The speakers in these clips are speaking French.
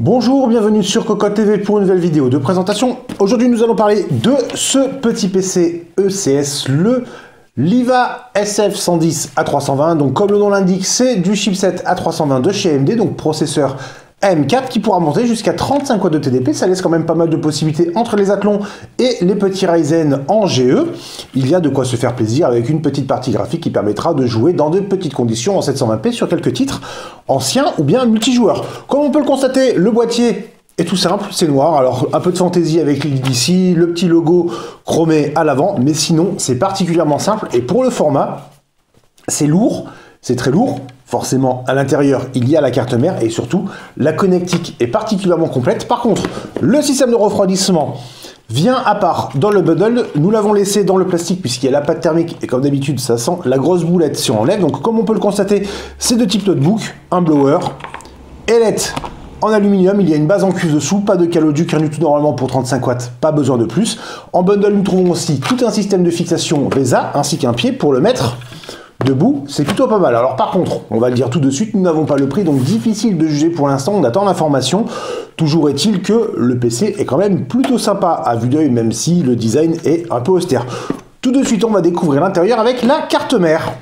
Bonjour, bienvenue sur Cocotte TV pour une nouvelle vidéo de présentation. Aujourd'hui, nous allons parler de ce petit PC ECS, le Liva SF110 A320. Donc, comme le nom l'indique, c'est du chipset A320 de chez AMD, donc processeur AM4 qui pourra monter jusqu'à 35 watts de TDP. Ça laisse quand même pas mal de possibilités entre les Athlon et les petits Ryzen en GE. Il y a de quoi se faire plaisir avec une petite partie graphique qui permettra de jouer dans de petites conditions en 720p sur quelques titres anciens ou bien multijoueurs. Comme on peut le constater, le boîtier est tout simple, c'est noir. Alors un peu de fantaisie avec l'ici, le petit logo chromé à l'avant, mais sinon c'est particulièrement simple. Et pour le format, c'est lourd, c'est très lourd. Forcément, à l'intérieur, il y a la carte mère et surtout, la connectique est particulièrement complète. Par contre, le système de refroidissement vient à part dans le bundle. Nous l'avons laissé dans le plastique puisqu'il y a la pâte thermique et comme d'habitude, ça sent la grosse boulette si on enlève. Donc, comme on peut le constater, c'est de type notebook, un blower, ailette en aluminium. Il y a une base en cuivre dessous, pas de caloduc, rien du tout normalement pour 35 watts, pas besoin de plus. En bundle, nous trouvons aussi tout un système de fixation VESA ainsi qu'un pied pour le mettre debout, c'est plutôt pas mal. Alors par contre, on va le dire tout de suite, nous n'avons pas le prix, donc difficile de juger pour l'instant, on attend l'information. Toujours est-il que le PC est quand même plutôt sympa à vue d'œil, même si le design est un peu austère. Tout de suite, on va découvrir l'intérieur avec la carte mère.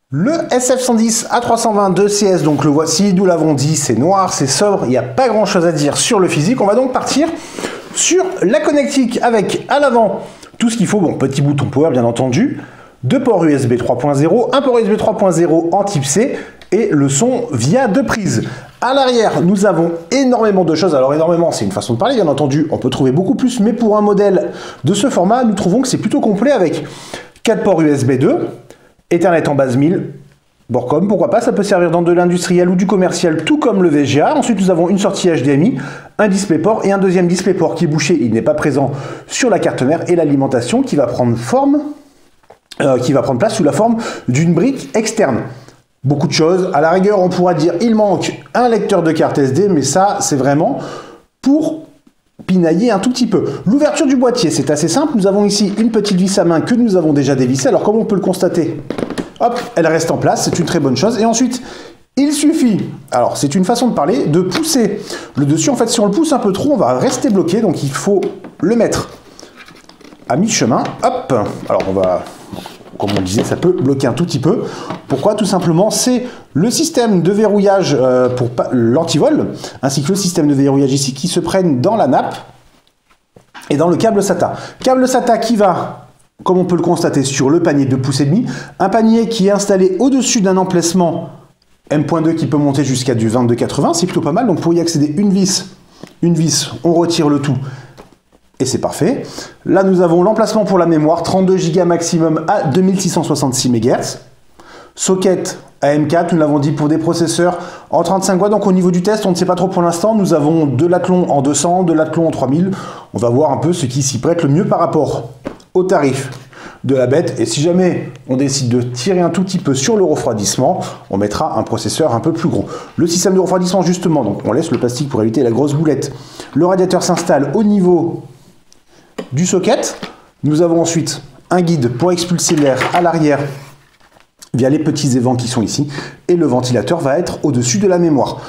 Le SF110 A320 de CS, donc le voici, nous l'avons dit, c'est noir, c'est sobre, il n'y a pas grand chose à dire sur le physique. On va donc partir sur la connectique avec à l'avant tout ce qu'il faut, bon, petit bouton power bien entendu, deux ports USB 3.0, un port USB 3.0 en type C et le son via deux prises. À l'arrière, nous avons énormément de choses. Alors énormément, c'est une façon de parler, bien entendu. On peut trouver beaucoup plus, mais pour un modèle de ce format, nous trouvons que c'est plutôt complet avec 4 ports USB 2, Ethernet en base 1000, Borcom, pourquoi pas, ça peut servir dans de l'industriel ou du commercial, tout comme le VGA. Ensuite, nous avons une sortie HDMI, un DisplayPort et un deuxième DisplayPort qui est bouché. Il n'est pas présent sur la carte mère et l'alimentation qui va prendre place sous la forme d'une brique externe. Beaucoup de choses. À la rigueur, on pourra dire il manque un lecteur de carte SD, mais ça, c'est vraiment pour pinailler un tout petit peu. L'ouverture du boîtier, c'est assez simple. Nous avons ici une petite vis à main que nous avons déjà dévissée. Alors, comme on peut le constater, hop, elle reste en place. C'est une très bonne chose. Et ensuite, il suffit, alors c'est une façon de parler, de pousser le dessus. En fait, si on le pousse un peu trop, on va rester bloqué. Donc, il faut le mettre à mi-chemin. Hop, alors on va... Comme on disait, ça peut bloquer un tout petit peu. Pourquoi? Tout simplement, c'est le système de verrouillage pour l'antivol, ainsi que le système de verrouillage ici, qui se prennent dans la nappe et dans le câble SATA. Câble SATA qui va, comme on peut le constater, sur le panier de 2,5 pouces, un panier qui est installé au-dessus d'un emplacement M.2 qui peut monter jusqu'à du 2280, c'est plutôt pas mal. Donc pour y accéder, une vis, on retire le tout. Et c'est parfait. Là, nous avons l'emplacement pour la mémoire, 32 Go maximum à 2666 MHz. Socket AM4, nous l'avons dit, pour des processeurs en 35 watts. Donc au niveau du test, on ne sait pas trop pour l'instant. Nous avons de l'Athlon en 200, de l'Athlon en 3000. On va voir un peu ce qui s'y prête le mieux par rapport au tarif de la bête. Et si jamais on décide de tirer un tout petit peu sur le refroidissement, on mettra un processeur un peu plus gros. Le système de refroidissement, justement, donc on laisse le plastique pour éviter la grosse boulette. Le radiateur s'installe au niveau du socket. Nous avons ensuite un guide pour expulser l'air à l'arrière via les petits évents qui sont ici et le ventilateur va être au-dessus de la mémoire.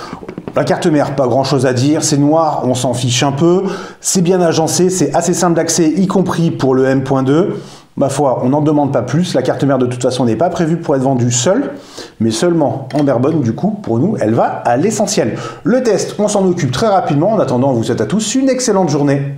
La carte mère, pas grand chose à dire, c'est noir, on s'en fiche un peu, c'est bien agencé, c'est assez simple d'accès, y compris pour le M.2. Ma foi, on n'en demande pas plus. La carte mère de toute façon n'est pas prévue pour être vendue seule, mais seulement en bare bone. Du coup, pour nous, elle va à l'essentiel. Le test, on s'en occupe très rapidement. En attendant, on vous souhaite à tous une excellente journée.